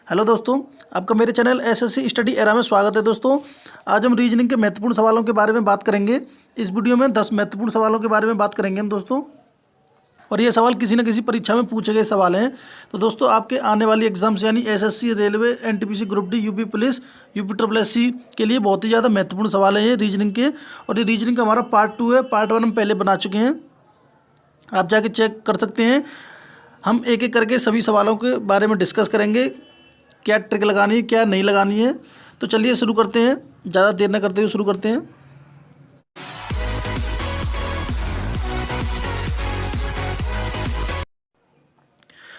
Hello दोस्तों, आपका मेरे चैनल एसएससी स्टडी एरा में स्वागत है। दोस्तों, आज हम रीजनिंग के महत्वपूर्ण सवालों के बारे में बात करेंगे। इस वीडियो में 10 महत्वपूर्ण सवालों के बारे में बात करेंगे हम दोस्तों, और ये सवाल किसी न किसी परीक्षा में पूछे गए सवाल हैं। तो दोस्तों, आपके आने वाली एग्जाम्स यानी SSC, railway, NTPC group D, UP police, UP triple SC के लिए बहुत ही ज़्यादा महत्वपूर्ण सवाल हैं ये रीजनिंग के। और ये रीजनिंग का हमारा पार्ट 2 है। पार्ट 1 हम पहले बना चुके हैं, आप जाके चेक कर सकते हैं। हम एक एक करके सभी सवालों के बारे में डिस्कस करेंगे, क्या ट्रिक लगानी है, क्या नहीं लगानी है। तो चलिए शुरू करते हैं, ज़्यादा देर न करते हुए शुरू करते हैं।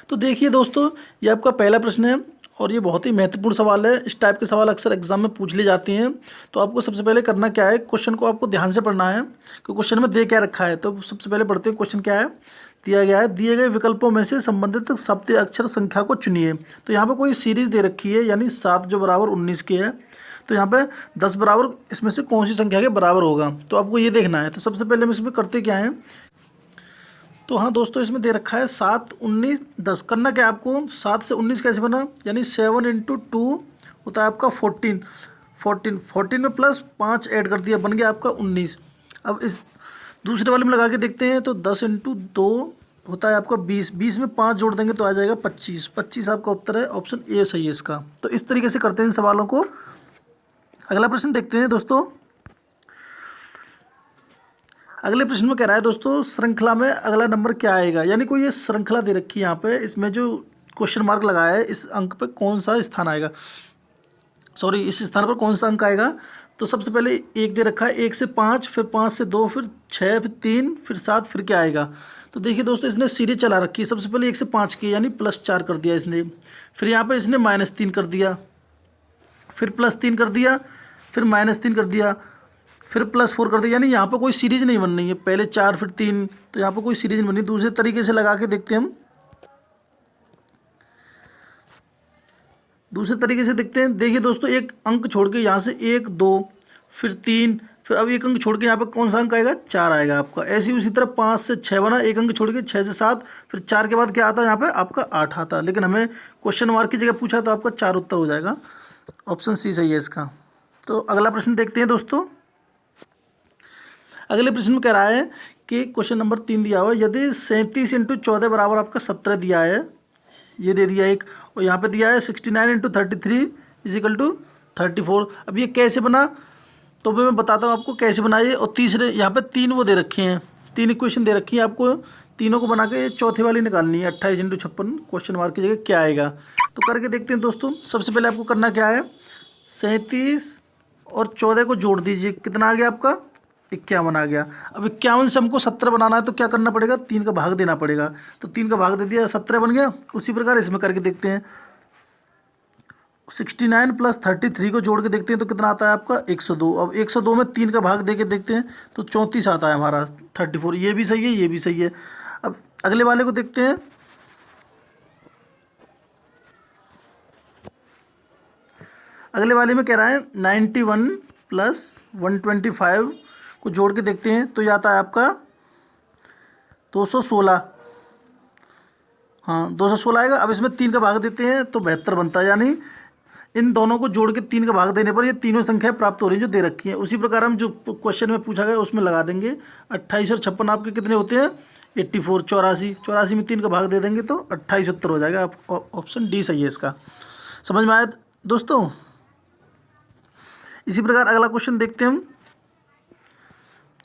तो देखिए दोस्तों, ये आपका पहला प्रश्न है और ये बहुत ही महत्वपूर्ण सवाल है। इस टाइप के सवाल अक्सर एग्जाम में पूछ लिए जाते हैं। तो आपको सबसे पहले करना क्या है, क्वेश्चन को आपको ध्यान से पढ़ना है कि क्वेश्चन में दे क्या रखा है। तो सबसे पहले पढ़ते हैं क्वेश्चन क्या है। दिया गया है, दिए गए विकल्पों में से संबंधित सप्त अक्षर संख्या को चुनिए। तो यहाँ पे कोई सीरीज दे रखी है, यानी 7 जो बराबर 19 की है। तो यहाँ पे 10 बराबर इसमें से कौन सी संख्या के बराबर होगा, तो आपको ये देखना है। तो सबसे पहले हम इसमें करते क्या है, तो हाँ दोस्तों, इसमें दे रखा है 7, 19, 10। करना क्या है आपको, 7 से 19 कैसे बना, यानी 7 × 2 होता है आपका 14। 14 में प्लस 5 ऐड कर दिया, बन गया आपका 19। अब इस दूसरे वाले में लगा के देखते हैं। तो 10 × 2 होता है आपका 20। 20 में 5 जोड़ देंगे तो आ जाएगा 25। 25 आपका उत्तर है, ऑप्शन ए सही है इसका। तो इस तरीके से करते हैं इन सवालों को। अगला प्रश्न देखते हैं दोस्तों। अगले प्रश्न में कह रहा है दोस्तों, श्रृंखला में अगला नंबर क्या आएगा। यानी कोई ये श्रृंखला दे रखी है यहाँ पे, इसमें जो क्वेश्चन मार्क लगाया है इस अंक पे कौन सा स्थान आएगा, सॉरी इस स्थान पर कौन सा अंक आएगा। तो सबसे पहले 1 दे रखा है, 1 से 5, फिर 5 से 2, फिर 6, फिर 3, फिर 7, फिर क्या आएगा। तो देखिए दोस्तों, इसने सीरीज चला रखी है। सबसे पहले 1 से 5 की, यानी +4 कर दिया इसने। फिर यहाँ पे इसने -3 कर दिया, फिर +3 कर दिया, फिर -3 कर दिया, फिर +4 कर दिया। यानी यहाँ पर कोई सीरीज नहीं बन रही है, पहले 4 फिर 3, तो यहाँ पर कोई सीरीज नहीं बनी। दूसरे तरीके से लगा के देखते हैं हम, दूसरे तरीके से देखते हैं। देखिए दोस्तों, एक अंक छोड़ के यहाँ से 1, 2, फिर 3, फिर अब एक अंक छोड़ के यहाँ पे कौन सा अंक आएगा, 4 आएगा आपका। ऐसे ही उसी तरह 5 से 6 बना, एक अंक छोड़ के 6 से 7, फिर 4 के बाद क्या आता है यहाँ पे आपका 8 आता है। लेकिन हमें क्वेश्चन मार्क की जगह पूछा तो आपका 4 उत्तर हो जाएगा, ऑप्शन सी सही है इसका। तो अगला प्रश्न देखते हैं दोस्तों। अगले प्रश्न में कह रहा है कि क्वेश्चन नंबर 3 दिया हुआ है, यदि 37 × 14 बराबर आपका 17 दिया है, ये दे दिया एक, और यहाँ पे दिया है 69 × 33 = 34। अब ये कैसे बना, तो मैं बताता हूँ आपको कैसे बनाइए। और तीसरे यहाँ पे 3 वो दे रखे हैं, 3 इक्वेशन दे रखी है आपको, तीनों को बना के चौथे वाली निकालनी है। 28 × 56 क्वेश्चन मार्क की जगह क्या आएगा, तो करके देखते हैं दोस्तों। सबसे पहले आपको करना क्या है, 37 और 14 को जोड़ दीजिए, कितना आ गया आपका 51 आ गया। अब 51 से हमको 17 बनाना है, तो क्या करना पड़ेगा, 3 का भाग देना पड़ेगा। तो 3 का भाग दे दिया, 17 बन गया। उसी प्रकार इसमें करके देखते हैं, 69 + 33 को जोड़ के देखते हैं तो कितना आता है आपका 102। अब 102 में 3 का भाग दे के देखते हैं तो 34 आता है हमारा, 34। ये भी सही है, ये भी सही है। अब अगले वाले को देखते हैं। अगले वाले में कह रहा है 91 + 125 को जोड़ के देखते हैं तो ये आता है आपका 216। हाँ 216 आएगा। अब इसमें 3 का भाग देते हैं तो 72 बनता है, यानी इन दोनों को जोड़ के 3 का भाग देने पर ये तीनों संख्याएं प्राप्त हो रही हैं जो दे रखी हैं। उसी प्रकार हम जो क्वेश्चन में पूछा गया उसमें लगा देंगे। 28 और 56 आपके कितने होते हैं, 84। 84 में 3 का भाग दे देंगे तो 28 उत्तर हो जाएगा। ऑप्शन डी सही है इसका। समझ में आया दोस्तों। इसी प्रकार अगला क्वेश्चन देखते हैं हम।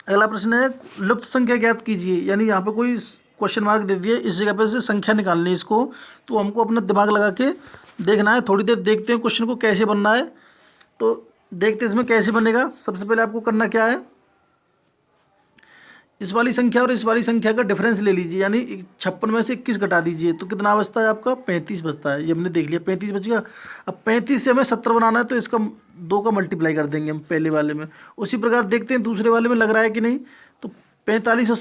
अगला प्रश्न है, लुप्त संख्या ज्ञात कीजिए। यानी यहाँ पे कोई क्वेश्चन मार्क दे दिए, इस जगह पे से संख्या निकालनी है इसको, तो हमको अपना दिमाग लगा के देखना है। थोड़ी देर देखते हैं क्वेश्चन को कैसे बनना है, तो देखते हैं इसमें कैसे बनेगा। सबसे पहले आपको करना क्या है, इस वाली संख्या और इस वाली संख्या का डिफरेंस ले लीजिए, यानी 56 में से 21 घटा दीजिए तो कितना बचता है आपका 35 बचता है। ये हमने देख लिया, 35 बच गया। अब 35 से हमें 70 बनाना है तो इसका 2 का मल्टीप्लाई कर देंगे हम पहले वाले में। उसी प्रकार देखते हैं दूसरे वाले में लग रहा है कि नहीं। तो 45 और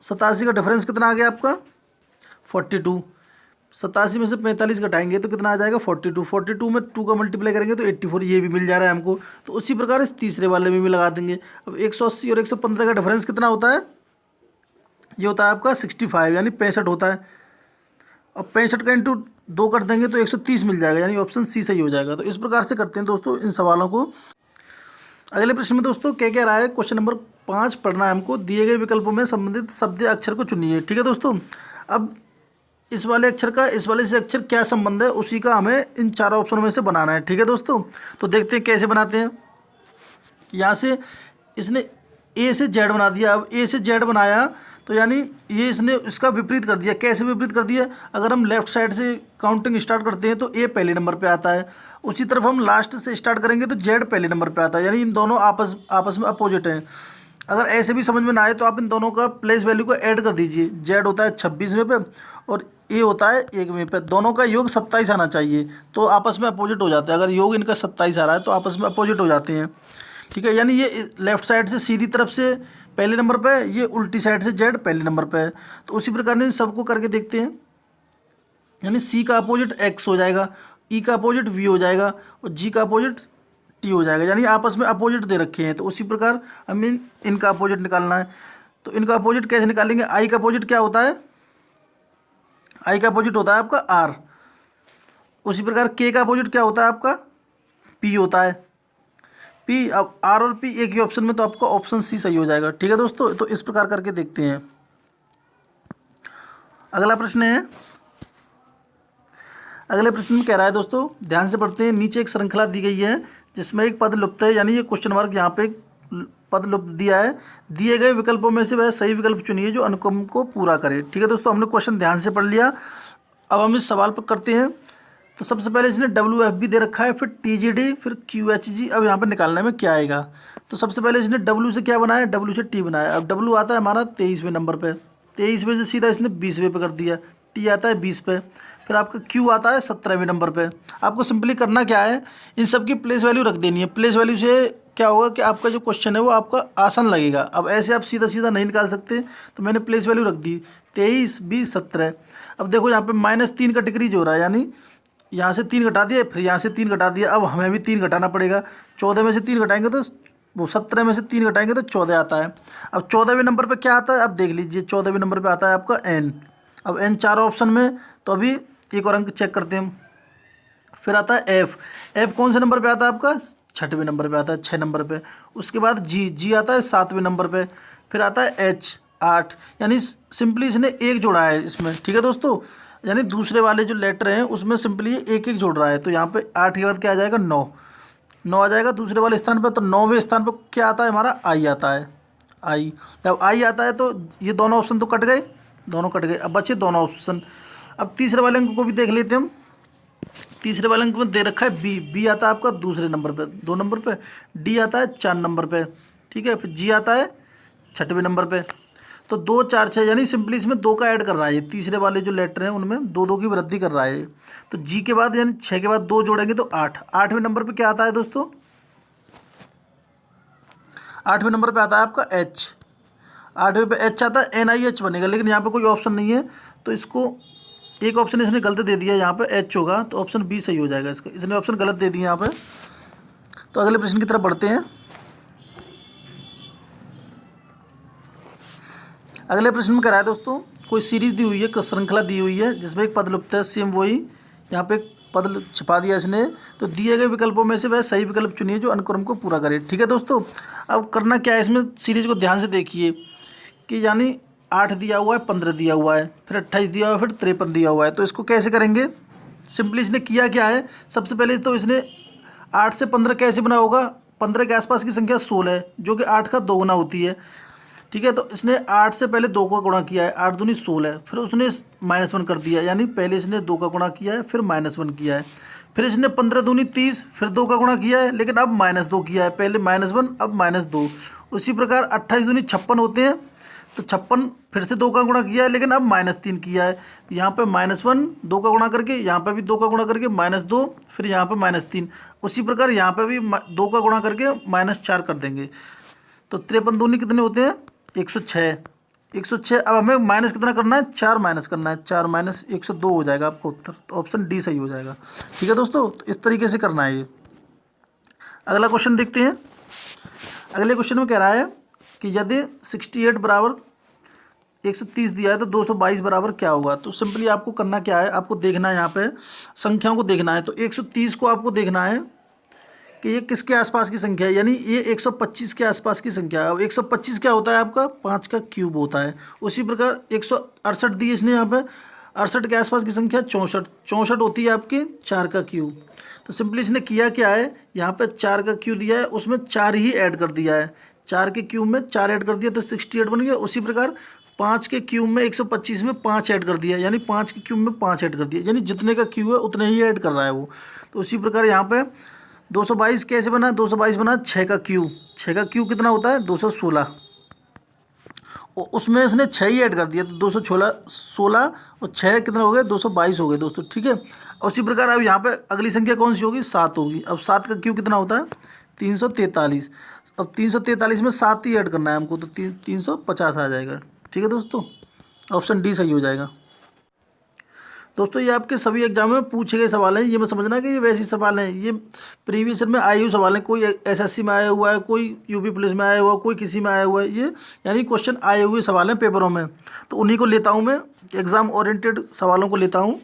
87 का डिफरेंस कितना आ गया आपका 42। 87 में से 45 घटाएंगे तो कितना आ जाएगा 42। 42 में 2 का मल्टीप्लाई करेंगे तो 84, ये भी मिल जा रहा है हमको। तो उसी प्रकार इस तीसरे वाले में भी लगा देंगे। अब 180 और 115 का डिफरेंस कितना होता है, ये होता है आपका 65, यानी 65 होता है। अब 65 का इंटू 2 कर देंगे तो 130 मिल जाएगा, यानी ऑप्शन सी सही हो जाएगा। तो इस प्रकार से करते हैं दोस्तों इन सवालों को। अगले प्रश्न में दोस्तों क्या कह रहा है, क्वेश्चन नंबर 5 पढ़ना है हमको। दिए गए विकल्पों में संबंधित शब्द या अक्षर को चुनिए। ठीक है दोस्तों, अब इस वाले अक्षर का इस वाले से अक्षर क्या संबंध है, उसी का हमें इन चारों ऑप्शनों में से बनाना है। ठीक है दोस्तों, तो देखते हैं कैसे बनाते हैं। यहाँ से इसने ए से जेड बना दिया। अब ए से जेड बनाया तो यानी ये इसने इसका विपरीत कर दिया। कैसे विपरीत कर दिया, अगर हम लेफ्ट साइड से काउंटिंग स्टार्ट करते हैं तो ए पहले नंबर पे आता है, उसी तरफ हम लास्ट से स्टार्ट करेंगे तो जेड पहले नंबर पे आता है, यानी इन दोनों आपस में अपोजिट हैं। अगर ऐसे भी समझ में ना आए तो आप इन दोनों का प्लेस वैल्यू को ऐड कर दीजिए। जेड होता है 26वें पे और ए होता है 1वें पे, दोनों का योग 27 आना चाहिए, तो आपस में अपोजिट हो जाते हैं। अगर योग इनका 27 आ रहा है तो आपस में अपोजिट हो जाते हैं। ठीक है, यानी ये लेफ्ट साइड से सीधी तरफ से पहले नंबर पे है, ये उल्टी साइड से जेड पहले नंबर पे है। तो उसी प्रकार से सबको करके देखते हैं। यानी सी का अपोजिट एक्स हो जाएगा, ई का अपोजिट वी हो जाएगा और जी का अपोजिट टी हो जाएगा, यानी आपस में अपोजिट दे रखे हैं। तो उसी प्रकार हमें इनका अपोजिट निकालना है। तो इनका अपोजिट कैसे निकालेंगे, आई का अपोजिट क्या होता है, आई का अपोजिट होता है आपका आर। उसी प्रकार के का अपोजिट क्या होता है आपका, पी होता है, पी। अब आर और पी एक ही ऑप्शन में, तो आपका ऑप्शन सी सही हो जाएगा। ठीक है दोस्तों, तो इस प्रकार करके देखते हैं। अगला प्रश्न है, अगले प्रश्न में कह रहा है दोस्तों, ध्यान से पढ़ते हैं। नीचे एक श्रृंखला दी गई है जिसमें एक पद लुप्त है, यानी ये क्वेश्चन मार्क यहाँ पे एक पद लुप्त दिया है। दिए गए विकल्पों में से वह सही विकल्प चुनिए जो अनुक्रम को पूरा करे। ठीक है दोस्तों, हमने क्वेश्चन ध्यान से पढ़ लिया। अब हम इस सवाल पर करते हैं। तो सबसे पहले इसने WF भी दे रखा है, फिर TGD, फिर QHG। अब यहाँ पर निकालने में क्या आएगा, तो सबसे पहले इसने W से क्या बनाया, W से T बनाया। अब W आता है हमारा 23वें नंबर पे, 23वें से सीधा इसने 20वें पे कर दिया। T आता है 20 पे, फिर आपका Q आता है 17वें नंबर पे। आपको सिंपली करना क्या है, इन सब की प्लेस वैल्यू रख देनी है। प्लेस वैल्यू से क्या होगा कि आपका जो क्वेश्चन है वो आपका आसान लगेगा। अब ऐसे आप सीधा सीधा नहीं निकाल सकते, तो मैंने प्लेस वैल्यू रख दी 23, 20, 17। अब देखो यहाँ पे -3 का डिक्रीज हो रहा है, यानी यहाँ से 3 घटा दिया, फिर यहाँ से 3 घटा दिया। अब हमें भी 3 घटाना पड़ेगा। 14 में से 3 घटाएंगे तो वो 17 में से 3 घटाएंगे तो 14 आता है। अब 14वें नंबर पे क्या आता है, अब देख लीजिए 14वें नंबर पे आता है आपका N। अब N चारों ऑप्शन में, तो अभी एक और अंक चेक करते हैं हम। फिर आता है F। F कौन से नंबर पे आता है आपका, 6वें नंबर पे आता है, 6 नंबर पे। उसके बाद G आता है 7वें नंबर पे। फिर आता है H 8, यानी सिंपली इसने एक जोड़ा है इसमें। ठीक है दोस्तों, यानी दूसरे वाले जो लेटर हैं उसमें सिंपली एक एक जोड़ रहा है। तो यहाँ पे 8 के बाद क्या आ जाएगा, 9 आ जाएगा दूसरे वाले स्थान पर। तो 9वें स्थान पर क्या आता है हमारा, I आता है, I। जब I आता है तो ये दोनों ऑप्शन तो कट गए, दोनों कट गए, अब बचे दोनों ऑप्शन। अब तीसरे वाले अंक को भी देख लेते हैं हम। तीसरे वाले अंक में दे रखा है B आता है आपका दूसरे नंबर पे, 2 नंबर पे। D आता है 4 नंबर पे। ठीक है, फिर G आता है 6वें नंबर पे। तो 2, 4, 6, यानी सिंपली इसमें 2 का ऐड कर रहा है। ये तीसरे वाले जो लेटर हैं उनमें 2 की वृद्धि कर रहा है। तो G के बाद यानी 6 के बाद 2 जोड़ेंगे तो 8। 8वें नंबर पे क्या आता है दोस्तों, 8वें नंबर पे आता है आपका H। 8वें पे H आता है, NIH बनेगा, लेकिन यहाँ पे कोई ऑप्शन नहीं है, तो इसको एक ऑप्शन इसने गलत दे दिया, यहाँ पे H होगा, तो ऑप्शन B सही हो जाएगा इसका। इसने ऑप्शन गलत दे दिया यहाँ पे। तो अगले प्रश्न की तरफ बढ़ते हैं। अगले प्रश्न में करा है दोस्तों, कोई सीरीज दी हुई है, श्रृंखला दी हुई है जिसमें एक पद लुप्त है, सेम वही यहाँ पे एक पद छपा दिया इसने। तो दिए गए विकल्पों में से वह सही विकल्प चुनिए जो अनुक्रम को पूरा करे। ठीक है दोस्तों, अब करना क्या है, इसमें सीरीज को ध्यान से देखिए कि यानी 8 दिया हुआ है, 15 दिया हुआ है, फिर 28 दिया हुआ है, फिर 53 दिया हुआ है। तो इसको कैसे करेंगे, सिंपली इसने किया क्या है, सबसे पहले तो इसने 8 से 15 कैसे बना होगा, 15 के आसपास की संख्या 16 है जो कि 8 का 2 गुना होती है। ठीक है, तो इसने 8 से पहले 2 का गुणा किया है, 8 दूनी 16, फिर उसने -1 कर दिया, यानी पहले इसने 2 का गुणा किया है, फिर -1 किया है। फिर इसने 15 दूनी 30, फिर 2 का गुणा किया है, लेकिन अब -2 किया है, पहले -1 अब -2। उसी प्रकार 28 दूनी 56 होते हैं, तो 56 फिर से 2 का गुणा किया है, लेकिन अब -3 किया है। यहाँ पे -1 2 का गुणा करके, यहाँ पे भी 2 का गुणा करके -2, फिर यहाँ पे -3। उसी प्रकार यहाँ पे भी 2 का गुणा करके -4 कर देंगे। तो 53 दूनी कितने होते हैं, 106। 106। अब हमें माइनस कितना करना है, 4 माइनस करना है, 4 माइनस 102 हो जाएगा आपका उत्तर। तो ऑप्शन डी सही हो जाएगा। ठीक है दोस्तों, तो इस तरीके से करना है ये। अगला क्वेश्चन देखते हैं। अगले क्वेश्चन में कह रहा है कि यदि 68 बराबर 130 दिया है तो 222 बराबर क्या होगा। तो सिंपली आपको करना क्या है, आपको देखना है यहाँ पे संख्याओं को देखना है। तो 130 को आपको देखना है कि ये किसके आसपास की संख्या है, यानी ये 125 के आसपास की संख्या है। अब 125 क्या होता है आपका, 5 का क्यूब होता है। उसी प्रकार 168 दी इसने यहाँ पे, 68 के आसपास की संख्या 64, 64 होती है आपकी 4 का क्यूब। तो सिंपली इसने किया क्या है, यहाँ पे 4 का क्यूब दिया है, उसमें 4 ही ऐड कर दिया है, 4 के क्यूब में 4 ऐड कर दिया तो 68 बन गया। उसी प्रकार 5 के क्यूब में 125 में 5 ऐड कर दिया, यानी 5 के क्यूब में 5 ऐड कर दिया, यानी जितने का क्यूब है उतने ही ऐड कर रहा है वो। तो उसी प्रकार यहाँ पे 222 कैसे बना, 222 बना 6 का क्यूब, 6 का क्यूब कितना होता है 216, उसमें इसने 6 ही ऐड कर दिया तो 216, 16 और 6 कितना हो गए 222 हो गए दोस्तों, ठीक है। उसी प्रकार अब यहाँ पे अगली संख्या कौन सी होगी, 7 होगी। अब 7 का क्यूब कितना होता है 343, अब 343 में 7 ही ऐड करना है हमको, तो 350 आ जाएगा, ठीक है दोस्तों। ऑप्शन डी सही हो जाएगा। दोस्तों ये आपके सभी एग्जाम में पूछे गए सवाल हैं, ये मैं समझना कि ये वैसे सवाल हैं, ये प्रीवियस ईयर में आए हुए सवाल हैं, कोई एसएससी में आया हुआ है, कोई यूपी पुलिस में आया हुआ है, कोई किसी में आया हुआ है, ये यानी क्वेश्चन आए हुए सवाल हैं पेपरों में, तो उन्हीं को लेता हूँ मैं, एग्ज़ाम ओरिएंटेड सवालों को लेता हूँ।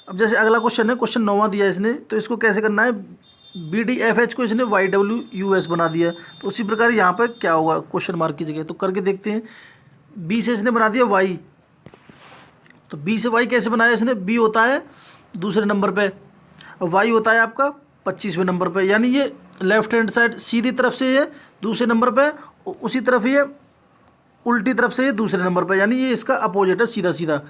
अब जैसे अगला क्वेश्चन है, क्वेश्चन 9वां दिया इसने, तो इसको कैसे करना है, BDFH को इसने YWUS बना दिया है, तो उसी प्रकार यहाँ पर क्या होगा क्वेश्चन मार्क की जगह, तो करके देखते हैं। बी से इसने बना दिया Y, तो बी से वाई कैसे बनाया इसने, बी होता है दूसरे नंबर पे और वाई होता है आपका 25वें नंबर पे, यानी ये लेफ्ट हैंड साइड सीधी तरफ से ये दूसरे नंबर पे, उसी तरफ ये उल्टी तरफ से ये दूसरे नंबर पे, यानी ये इसका अपोजिट है सीधा सीधा।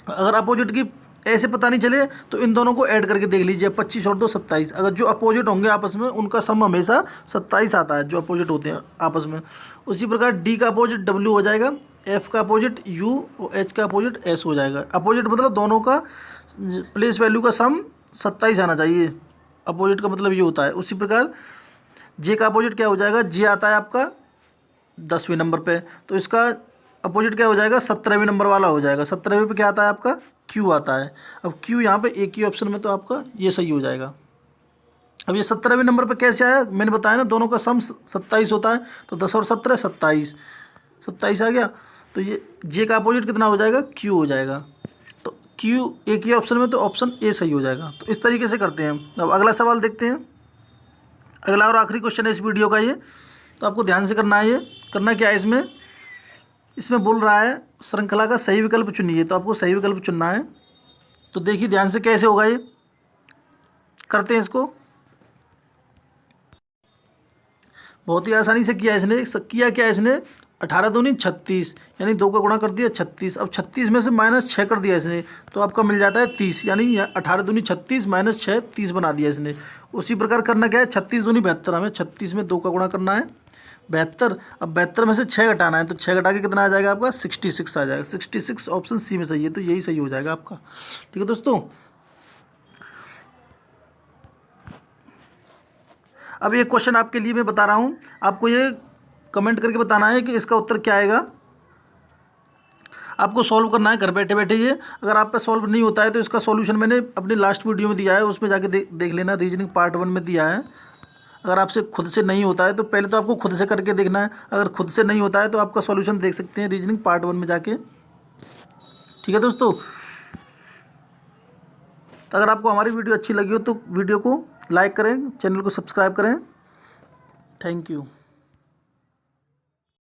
अगर अपोजिट की ऐसे पता नहीं चले तो इन दोनों को ऐड करके देख लीजिए, 25 और 2 27, अगर जो अपोजिट होंगे आपस में उनका सम हमेशा 27 आता है, जो अपोजिट होते हैं आपस में। उसी प्रकार डी का अपोजिट डब्ल्यू हो जाएगा, एफ का अपोजिट यू और एच का अपोजिट एस हो जाएगा। अपोजिट मतलब दोनों का प्लेस वैल्यू का सम 27 आना चाहिए, अपोजिट का मतलब ये होता है। उसी प्रकार जे का अपोजिट क्या हो जाएगा, जे आता है आपका 10वें नंबर पे, तो इसका अपोजिट क्या हो जाएगा 17वें नंबर वाला हो जाएगा। 17वें पे क्या आता है आपका, क्यू आता है। अब क्यू यहाँ पे एक ही ऑप्शन में, तो आपका ये सही हो जाएगा। अब ये 17वें नंबर पे कैसे आया, मैंने बताया ना दोनों का सम 27 होता है, तो 10 और 17 27, 27 आ गया। तो ये जे का अपोजिट कितना हो जाएगा, क्यू हो जाएगा। तो क्यू एक ही ऑप्शन में, तो ऑप्शन ए सही हो जाएगा। तो इस तरीके से करते हैं। अब अगला सवाल देखते हैं, अगला और आखिरी क्वेश्चन है इस वीडियो का ये, तो आपको ध्यान से करना है। ये करना क्या है, इसमें बोल रहा है श्रृंखला का सही विकल्प चुनिए, तो आपको सही विकल्प चुनना है। तो देखिए ध्यान से कैसे होगा ये, करते हैं इसको। बहुत ही आसानी से किया इसने। किया क्या इसने, 18 दूनी 36, यानी 2 का गुणा कर दिया 36। अब 36 में से -6 कर दिया इसने, तो आपका मिल जाता है 30, यानी 18 दूनी 36 -6 30 बना दिया इसने। उसी प्रकार करना क्या है, 36 दूनी 72, हमें 36 में 2 का गुणा करना है 72। अब 72 में से 6 घटाना है, तो 6 घटा के कितना आ जाएगा आपका 66 आ जाएगा। 66 ऑप्शन सी में सही है, तो यही सही हो जाएगा आपका, ठीक है दोस्तों। अब एक क्वेश्चन आपके लिए मैं बता रहा हूँ, आपको ये कमेंट करके बताना है कि इसका उत्तर क्या आएगा। आपको सॉल्व करना है घर बैठे बैठे ये। अगर आप पे सॉल्व नहीं होता है तो इसका सॉल्यूशन मैंने अपनी लास्ट वीडियो में दिया है, उसमें जाके देख लेना, रीजनिंग पार्ट 1 में दिया है। अगर आपसे खुद से नहीं होता है तो पहले तो आपको खुद से करके देखना है, अगर खुद से नहीं होता है तो आपका सॉल्यूशन देख सकते हैं रीजनिंग पार्ट 1 में जाके, ठीक है दोस्तों। अगर आपको हमारी वीडियो अच्छी लगी हो तो वीडियो को लाइक करें, चैनल को सब्सक्राइब करें। Thank you.